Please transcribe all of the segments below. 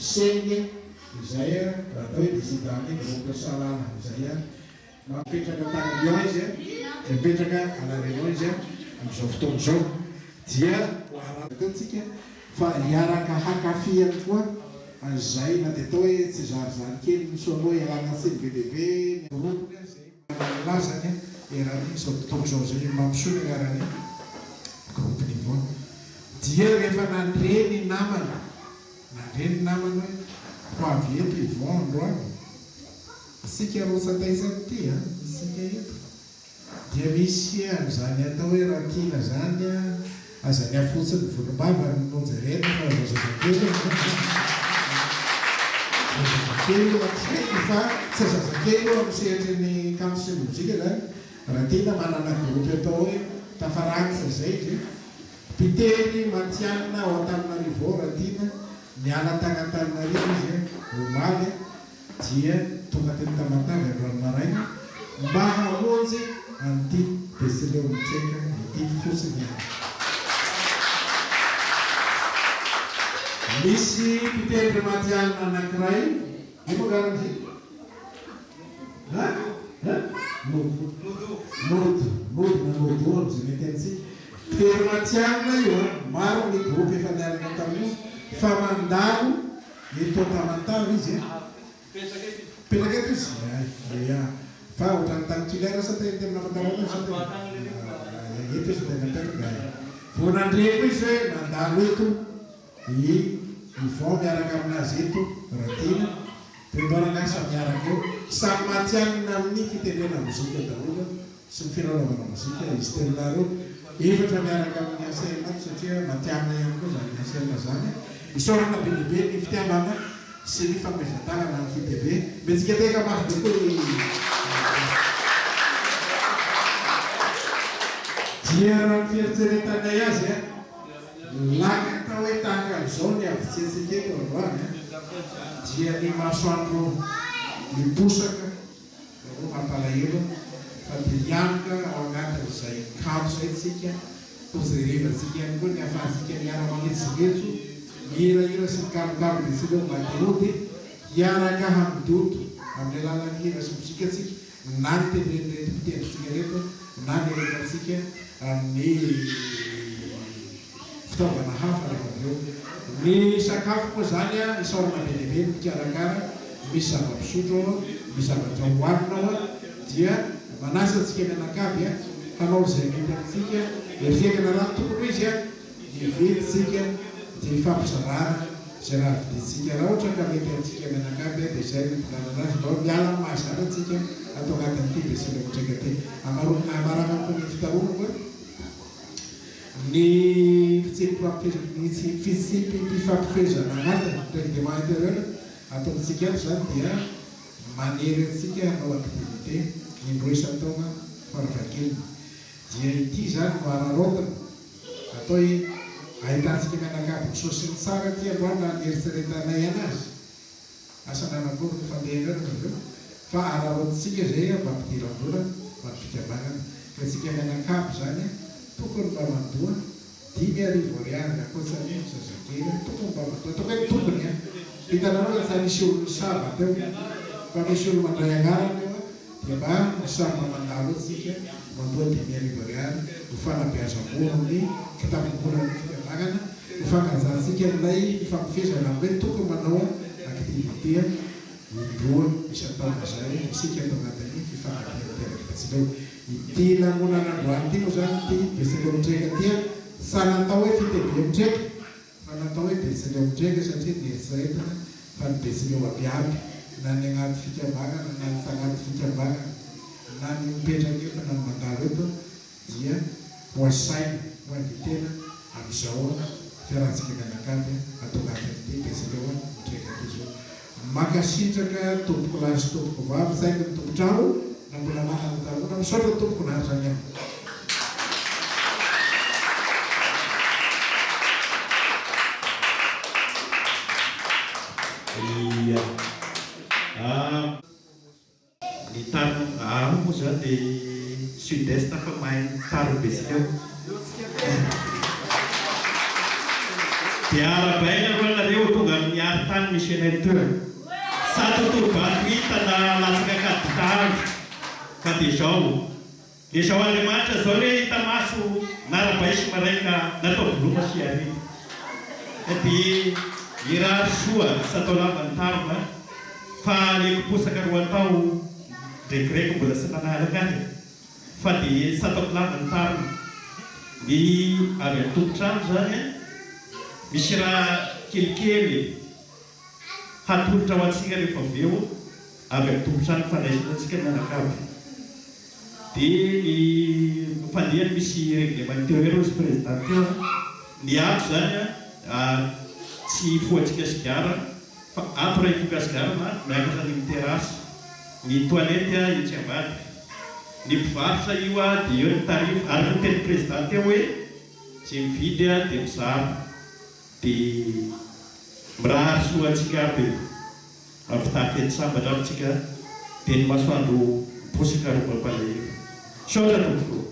sengy izay atao hoe disidany groupe salana izay mapetraka tany izy mipetraka anareo izy amin'izao fotoana izao dia aratsika fa hiaraka hakafiany koa izay na dia atao hoe tsy zarizary kely misoanao ialana seny be lehibe ropony zay lazany iarany izao tontolo izao zay mampisoa ny iarany groupe niveau dia rehefa nandreny namana hoe ho avy eto Yvon androany isika rosataisany ty isika eto dia misy an'izany atao hoe rakina zany azany afotsiny volombava nonjerena fa zazakely fa tsy zazakely io amsehitry ny camp sy mozika zany ratina manana groupe atao hoe tafaraksa zay izy piteny Matianina ao Antananarivo ratina miala Tagnantananarivo izy omaly dia tonga teny Tamatavy androany maraina mba hamonjy an'ity Besileo Motreka ity fotsiny misy pitendry Matianina anankiray ino garanty modo zay mety antsika pitendry Matianina io maro ny groupe efa niaraka tamin'io fa mandalo eto Tamatavy izy petraka eto izy fa ohatrany tany tolera sa tena namantarana eto izy tena petraka vonandreko izy hoe mandalo eto Yvon miaraka aminazy eto ratina tendorana sa miaraka eo samy Matianina amin'ny fitendrena mozika daholo sy ny filalaovana mozika izy tenareo efatra miaraka amin'ny asaina satria Matianina ihany koa zany asaina zany isorana be lehibe ny fitiavana sy ny famezatanana amin'ny fitebe metsika teka mafy be koa dia raha ny fieritseretanay azy laka atao hoe tahaka izao ny avitsetsika eto androany dia ny masoandro miposaka mampalahelo fa dianaka ao anatin'izay kamo zay tsika tozerevatsika ihany koa ny afahantsika miara-manetsinetso mihirahira sy mikarokaro Besileo Materody hiaraka hamidoto amin'ny alalan'ny hira sy mosika tsika na ny tendrenirety mpitendritsika reto na ny rekatsika amin'ny fitaovana hafa rehefa aveo ny sakafo koa zany isaorana be lehibe mikarakara misy zava-pisotro ao misy zavatra hoanina ao dia manasatsika mianakavy hanao zay mety amintsika erizekana raha tokony izy hiveditsika dia fampizarana zay raha viditsika raha ohatra ka mety amintsika mianakavy dia zay mpinanana azy dao miala mahazara atsika atao anatin'ity Besileo Motreka ty amarana koa fitaroana koa ny fifampifezana anatiny règlement intérieur ataontsika ato zany dia manery atsika hanao activité indroa isan-taona farafahakeliny dia ity zany no ararotana atao hoe ahitansika mianakavy misosiny tsara ty aloha na nieritseretanay anazy asana anakory ny fandehanana fa ararotsika zay mba ampidiram-bola mampifikambanana fa tsika mianakavy zany tokony mba mandoa 10,000 ariary akoatsany zazakely tokony mba mandoa atao hoe tokony hitanareo fa misy olo saba teo fa misy olo mandray agnarana eo dia mba misamy mandalo atsika mandoa 10,000 ariary ho fanabeazam-bolony kitaponbolany fikambanana ho fangazatsika amin'ilay fifampifezana hoe tokony manao activité indroa isan-taona zay isika ato anatin'ny fifanampianterakatsika ity namonana androany ty moa zany ty Besileo Motreka ty sa natao hoe fitebe Motreka fa natao hoe Besileo Motreka satria nieritseretana fa ny Besileo abiaby na ny agnaty fikambanana na ny fagnaty fikambanana na ny mipetraka eto na ny mandalo eto dia ho asaina ho invitena amin'izao fiarahantsika mianakavy atao anatin'ity Besileo Motreka ty zao makasitraka tompoko lahy sy tompoko vavy saika ny tompotrano na mbola manana tarona misaotra tompoko nahatrany any ny tany moa zany dia sud-est fa mahay tany Besileo dia arabaina aloha nareo tonga amin'ny arintany misy anay toerana. Sa tontolo-bato hitana latsaka kaditany ka dia zao. Dia zao Andriamanitra zao hoe hita maso narabaisy maraika natao voloma sy ariva. Dia iraha soa sy atao lavany tarina fa ilay koposaka roa tao regreko mbola sy nanaraka any fa dia sy ataoko lavany tarina. Ny avy an-tokotrano zany misy raha kelikely hatolotra ho antsika rehefa avy eo avy an-tokotrano fanaisana antsika mianakavy. Dia ny fandehany misy reglement teo hoe rose président teo ny ato zany tsy foantsika sigara fa ato raha ifoka sigara miakatra ny terasy. Ny toilette etsy ambadika. Ny mpivarotra io dia eo ny tarifo ary ny teny président teo hoe tsy mividy dia mizara. Dia mirahary soa antsika aby amin'ny fitafy sambatra amintsika dia ny masoandro miposaka roa mampalahelo. Saotra tompoko.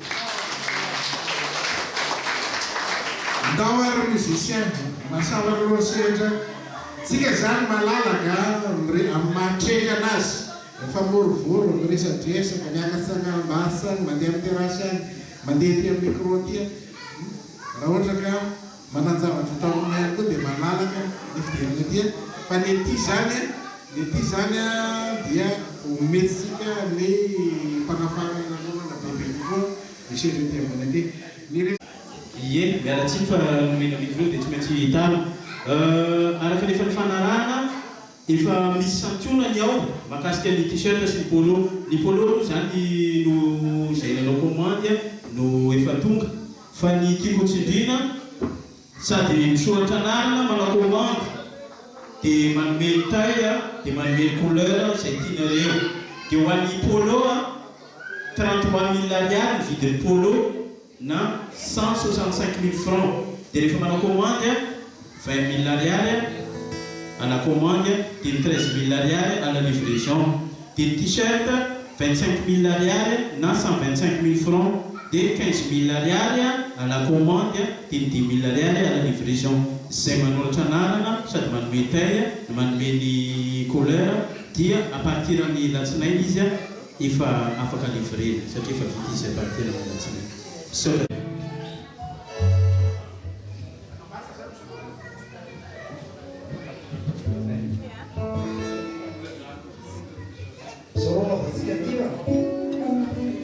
Ndao ary musicien masava aloha sehatra tsika zany malalaka amin'ny mahatreka anazy efa morovoro miresadresaka miakasana mbasa mandeha amin'ny terasy any mandeha ty amin'ny micro ty raha ohatra ka mananjavatra tao aminay koa dia malalaka ny fidirana ty fa ny ty zany dia ometsika ny mpanafana nanonana bebe koa misy ty ambony aty Ie, mialatsiny fa nomena micro dia tsy maintsy hitano. Araka ny efa ny fanarahana, efa misy santionany ao mahakasika ny t-shirt sy ny polo. Ny polo zany no izay nanao commande no efa tonga. Fa ny tiako tsindrina sady misoratra anarana manao commande dia manome ny taille dia manome ny couleur izay tianareo. Dia ho an'ny polo 33 000 ariary ny vidin'ny polo na 165 000 francs. Dia rehefa manao commande 20 000 ariary à la commande, dia 13 000 ariary à la livraison. Dia t-shirt 25 000 ariary na 125 000 francs. Dia 15 000 ariary à la commande, dia 10 000 ariary à la livraison. Izay manoratra anarana sady manome taille manome ny couleur dia à partir amin'ny latsinainy izy efa afaka livrena satria efa vita izy à partir amin'ny latsinainy. Saotra. Zao lavatsika tira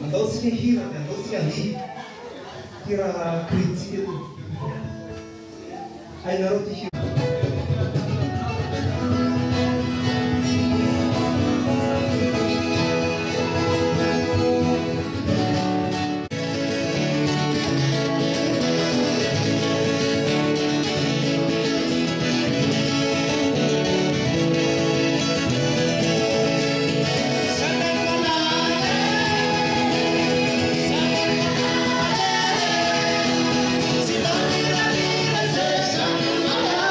andaotsika hira dia andaotsika hy tira kritsika ty hainareo ty hira. Mala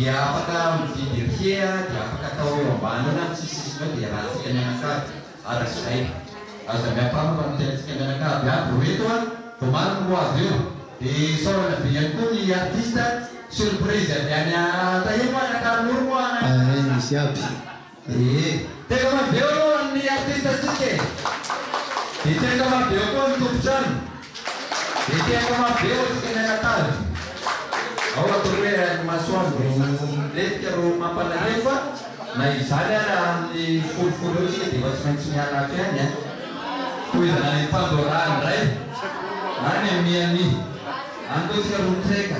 dia apakah didirhia, dia apakah tahu yang bangunan sisi dia rasa kenyakan ada saya ada berapa orang jenis kenyakan ya beruituan kemarin wazir di sore yang pun di artista surprise ya tadi mana kamu rumah siap tega mah violon di artista sih di tega mah violon tujuan di tega mah violon kenyakan awak terlihat masuk lihat ke rumah penelitian, nah sana di full ini di basement sinyalnya, kuis dari Pandoran, right? Mana ni, antus ke rumah mereka.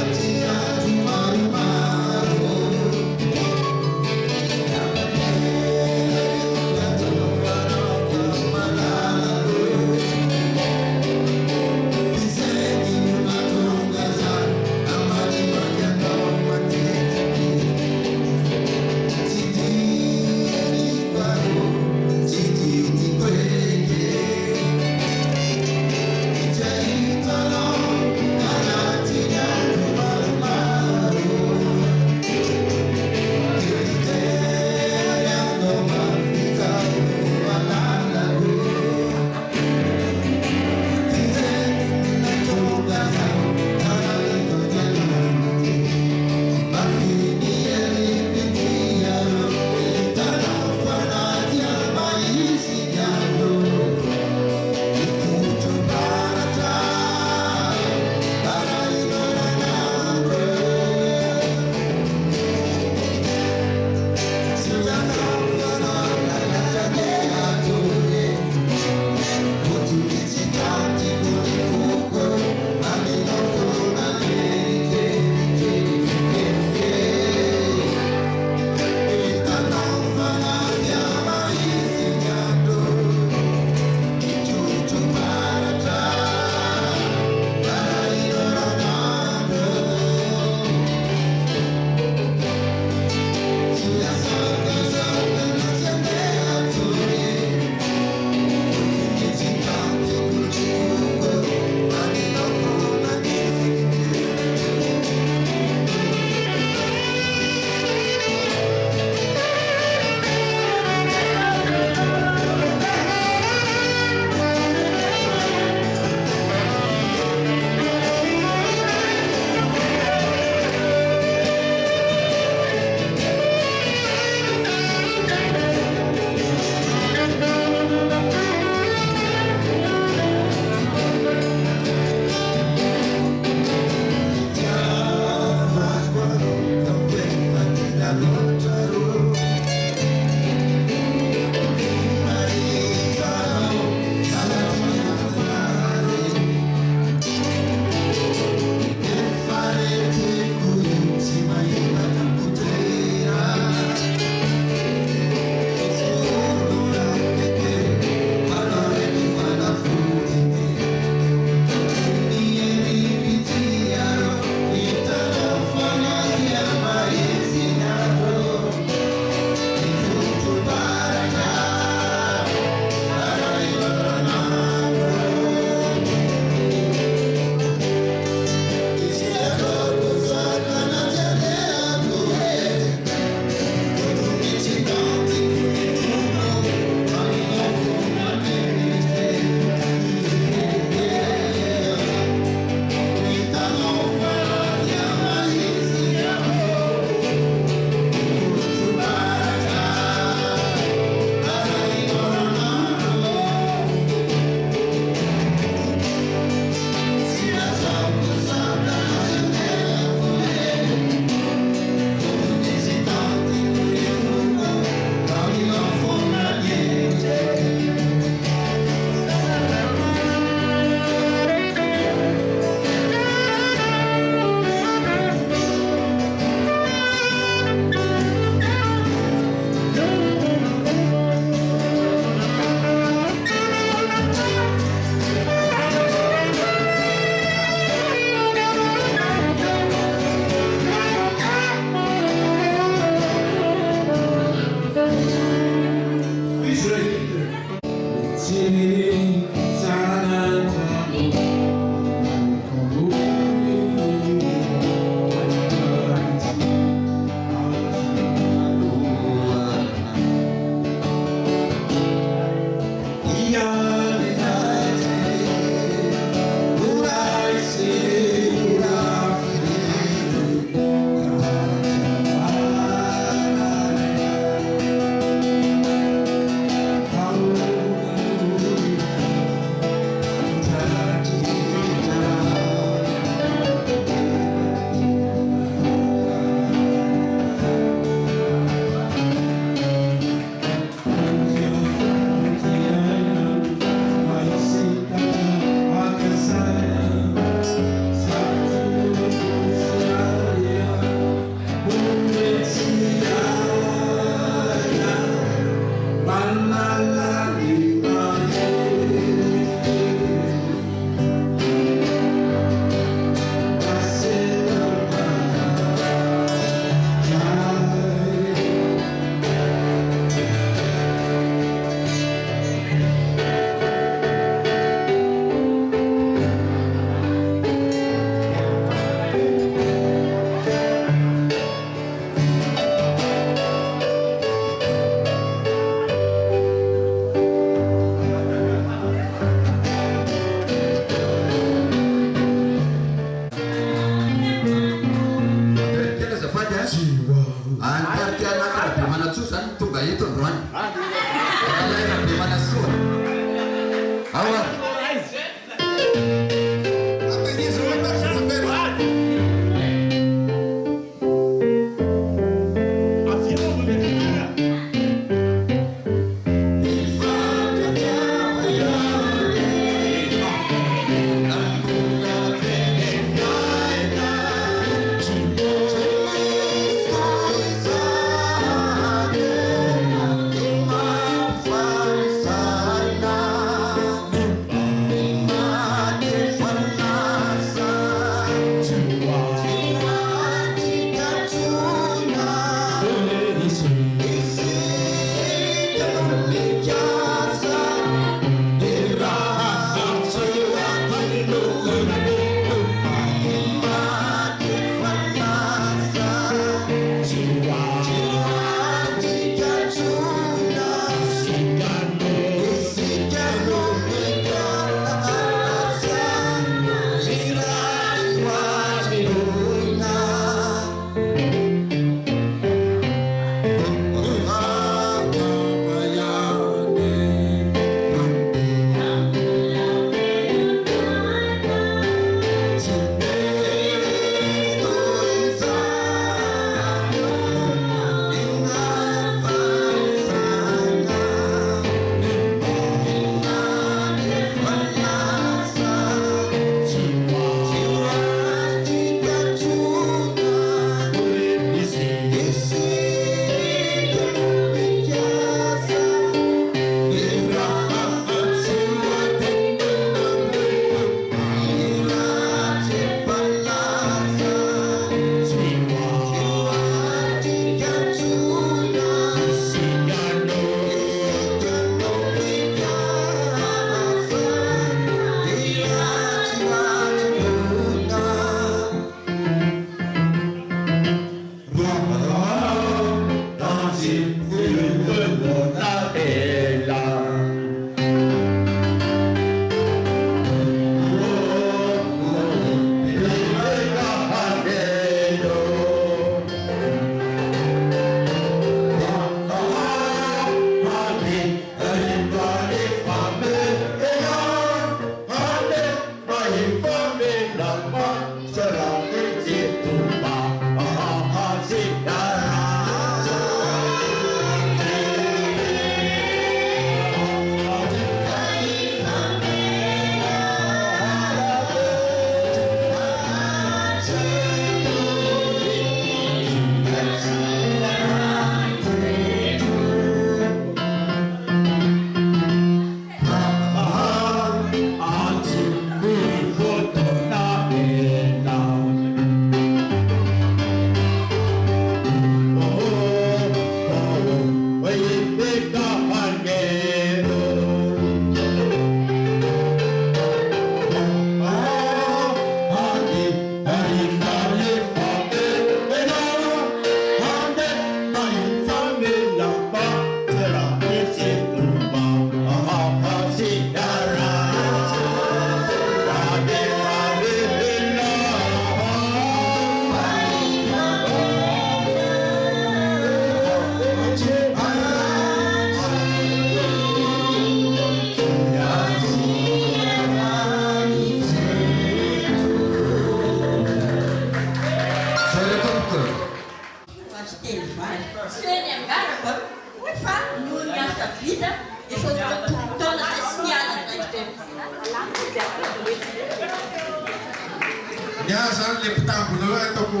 Ya zany le mpitambina eo ataoko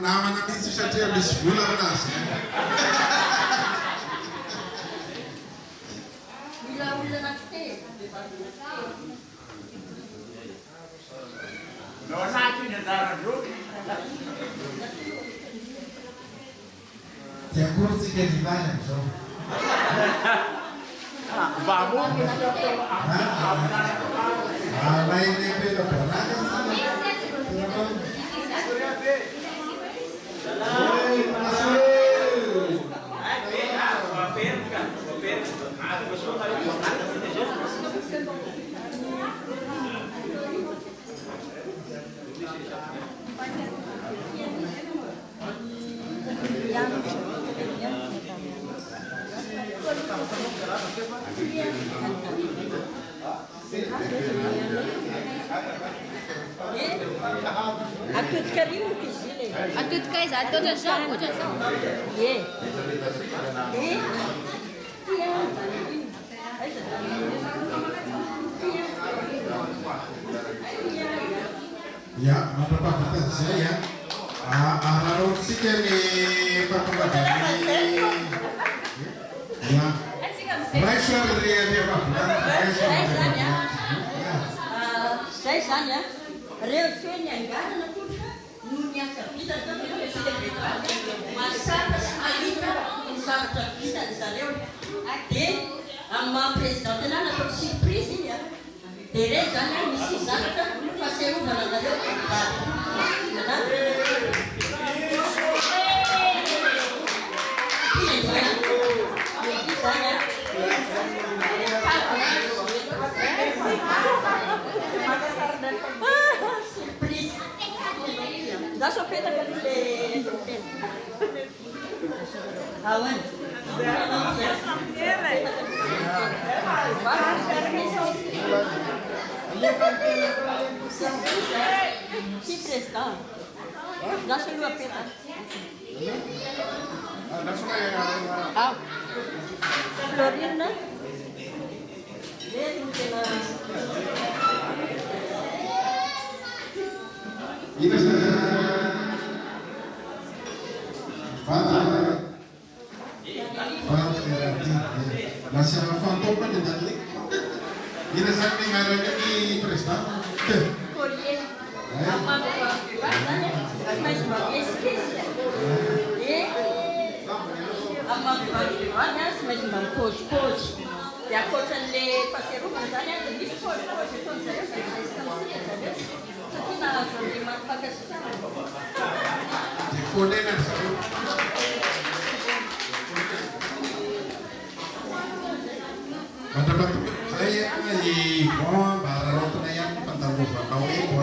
namana mihitsy satria misy vola aminazy. Ti accorgi di bene, insomma. Lei ne vedo parlare? Atutka is atutka zao. Yeah. Ya, mapapakita saya. Araw sige ni papapagani. Ya. Raisa dia dia baklan. Saya sana. Reo fenya ngana na kucha. Nunya kapita to Masaka alita usaka kapita zareo. Ate amma presidente na to surprise ya. Teresa na misi zakta faseru bana zareo. Dá sopeta para ele. Awan. Que presta? Dá só a peta. Ah. Florina. Ini masih fantom kan di dalam. Ini sampai ngarangnya di Presta. Colher. Mas esqueci. Mas não coach. E a coach le parceiro mas ali é bicho coach então você está aqui na zona de mais para Di Kodena. Mendapat saya di bawah barang na yan pantago pa kawin ko.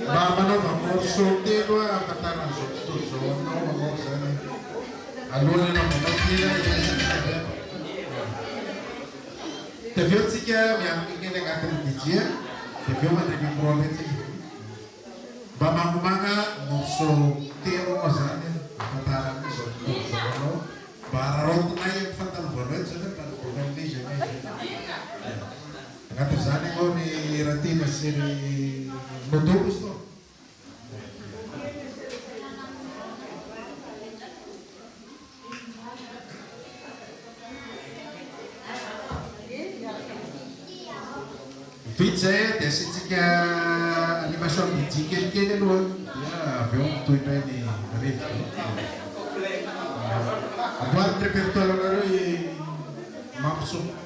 Babano amor sorte ko kataran so no amor sana. Aluna na pamilya yan. Te viu se que minha amiga negata de dia, te viu mas de promete. Bamamanga moso tero masane kataran so no. Barang na yan pantago ba sana para pamilya yan. Ngatasane ko ni Ratina sini notobus to. Fitse desi que a animação de ticket que ele não ya veo tu ini rif. Buat repertório lalu maksud.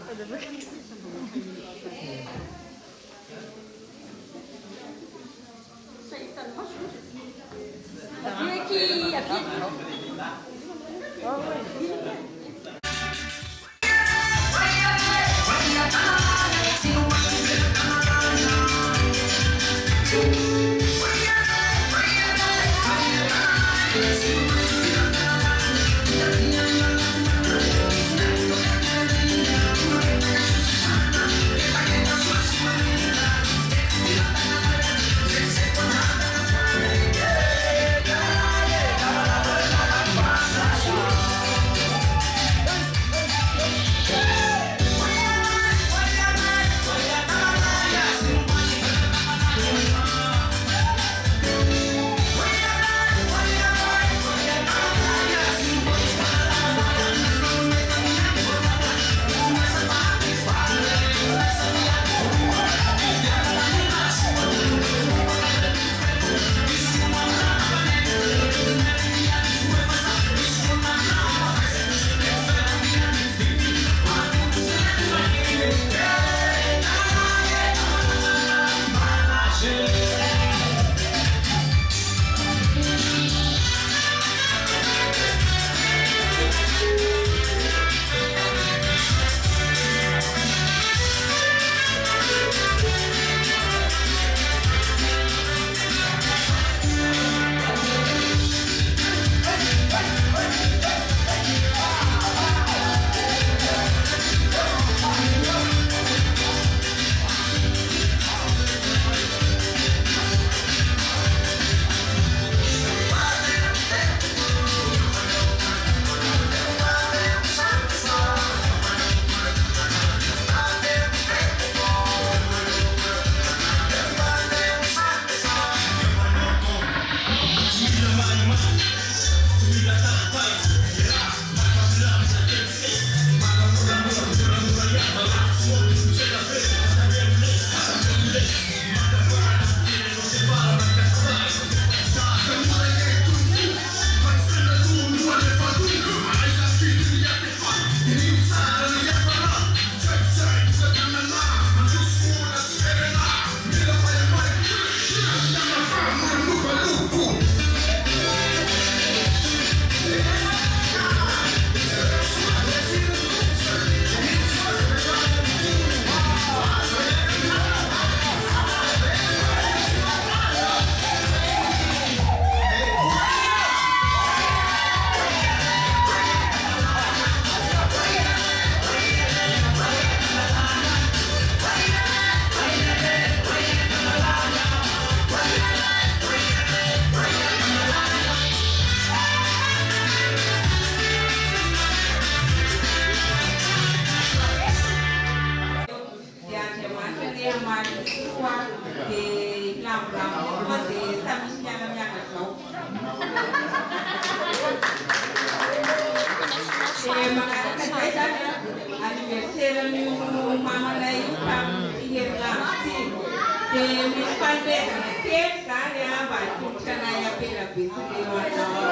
Dia misy fanomezana kely zany mba hatombotra anay apelabetsaka eo anao.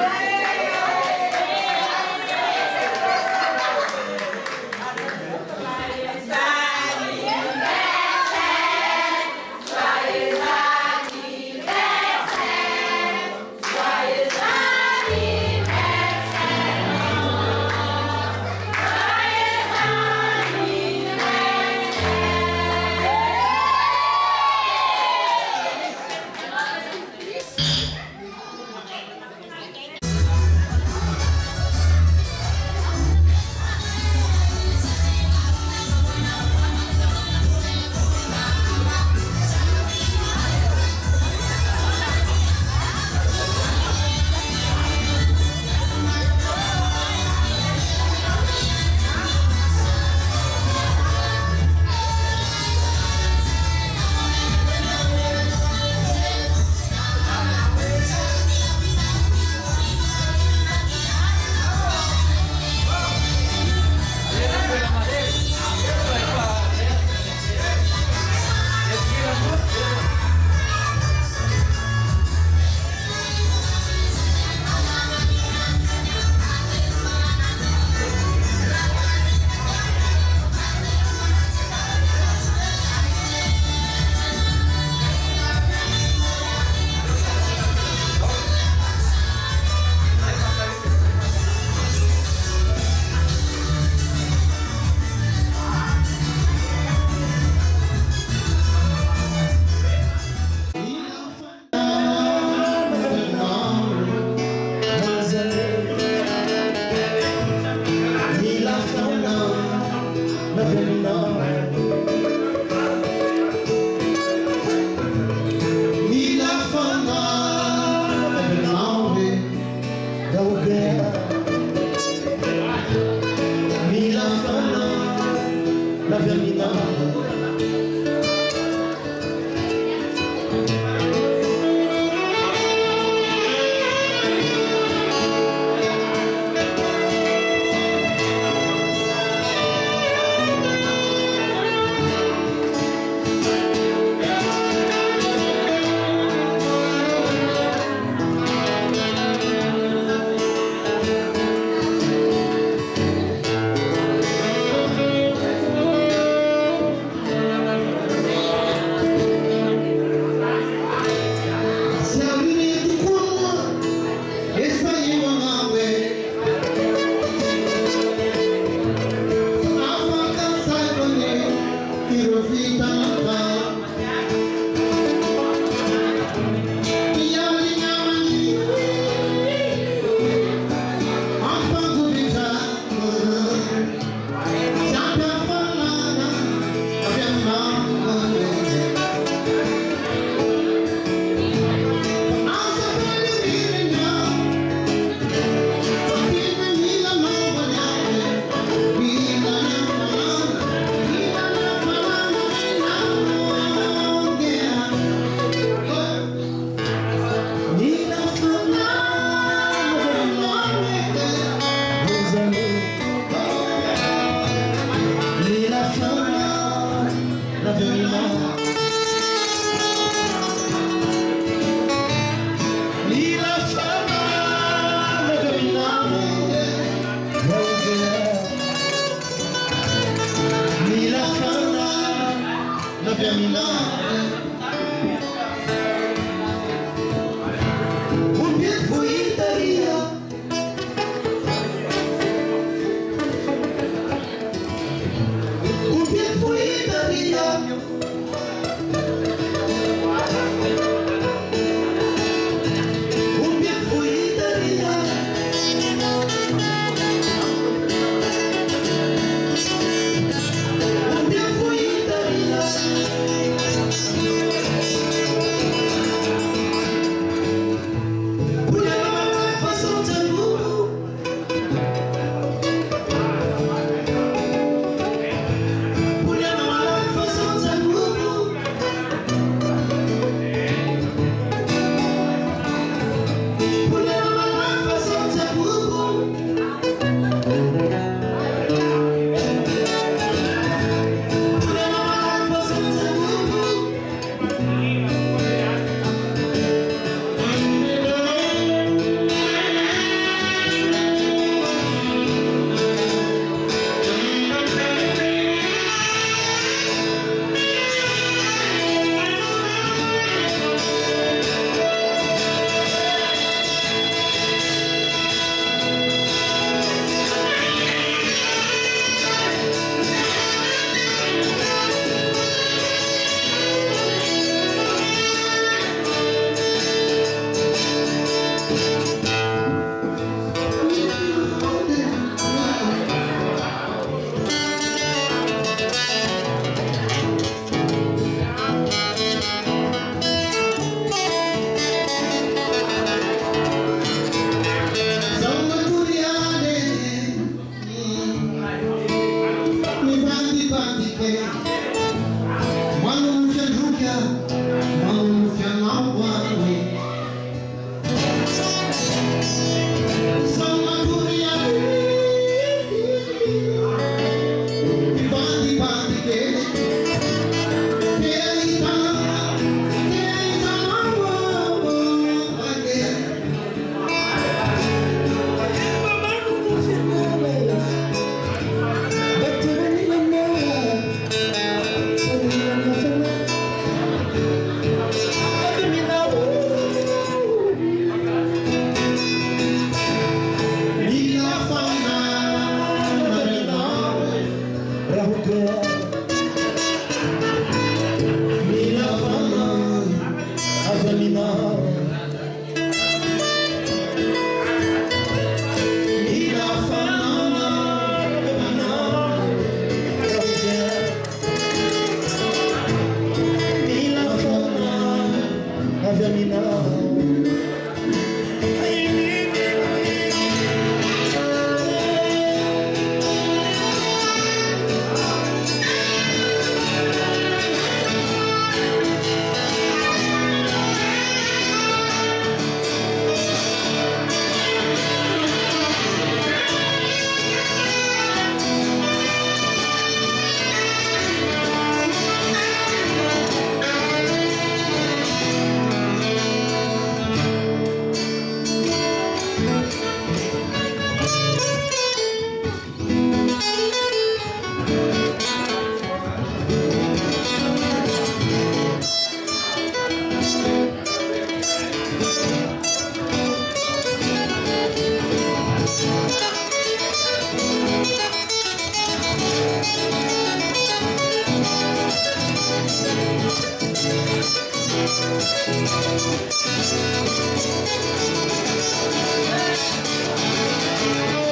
Thank you.